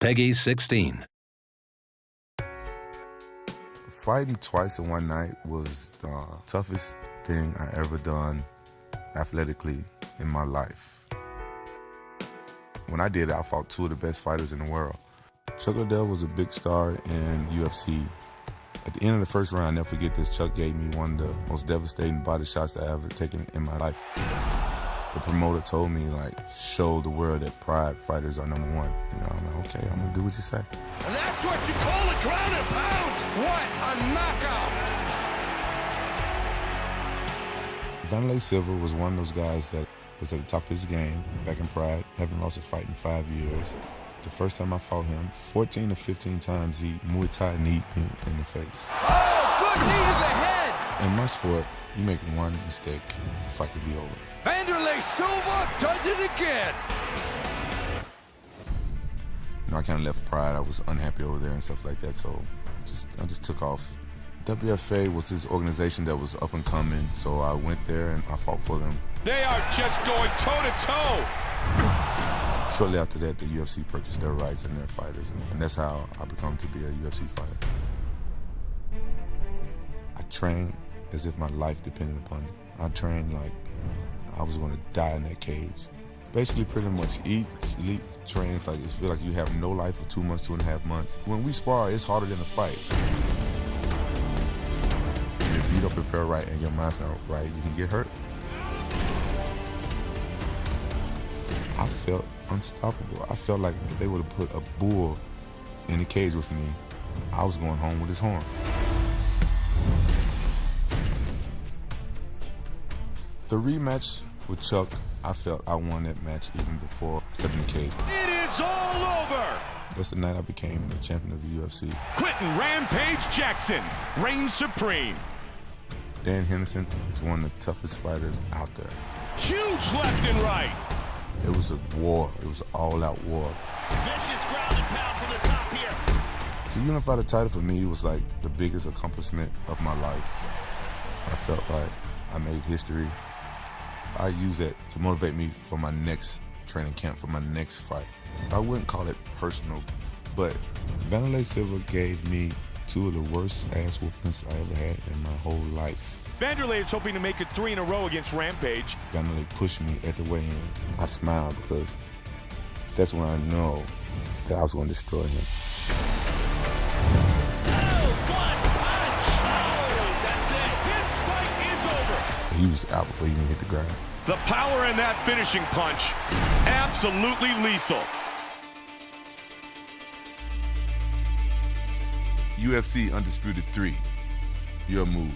Peggy 16. Fighting twice in one night was the toughest thing I ever done athletically in my life. When I did it, I fought two of the best fighters in the world. Chuck Liddell was a big star in UFC. At the end of the first round, I'll never forget this, Chuck gave me one of the most devastating body shots I ever taken in my life. The promoter told me, show the world that Pride fighters are #1. I'm like, okay, I'm gonna do what you say. And that's what you call a ground and pound. What a knockout. Vanderlei Silva was one of those guys that was at the top of his game back in Pride, haven't lost a fight in 5 years. The first time I fought him, 14 to 15 times he Muay Thai kneed me in the face. Oh, good knee to the head. In my sport, you make one mistake, the fight could be over. Vanderlei Silva does it again. I kind of left Pride. I was unhappy over there and stuff like that, so I just took off. WFA was this organization that was up and coming, so I went there and I fought for them. They are just going toe-to-toe. Shortly after that, the UFC purchased their rights and their fighters, and that's how I become to be a UFC fighter. I trained as if my life depended upon it. I trained like I was going to die in that cage. Basically, pretty much eat, sleep, train. It's like, it feels like you have no life for 2 months, 2.5 months. When we spar, it's harder than a fight. If you don't prepare right and your mind's not right, you can get hurt. I felt unstoppable. I felt like if they would have put a bull in the cage with me, I was going home with his horn. The rematch with Chuck, I felt I won that match even before I stepped in the cage. It is all over. That's the night I became the champion of the UFC. Quentin Rampage Jackson reigns supreme. Dan Henderson is one of the toughest fighters out there. Huge left and right. It was a war. It was an all-out war. Vicious ground and pound from the top here. To unify the title for me was like the biggest accomplishment of my life. I felt like I made history. I use that to motivate me for my next training camp, for my next fight. I wouldn't call it personal, but Vanderlei Silva gave me two of the worst ass whoopings I ever had in my whole life. Vanderlei is hoping to make it 3 in a row against Rampage. Vanderlei pushed me at the weigh-ins. I smiled because that's when I know that I was going to destroy him. He was out before he even hit the ground. The power in that finishing punch, absolutely lethal. UFC Undisputed 3, your move.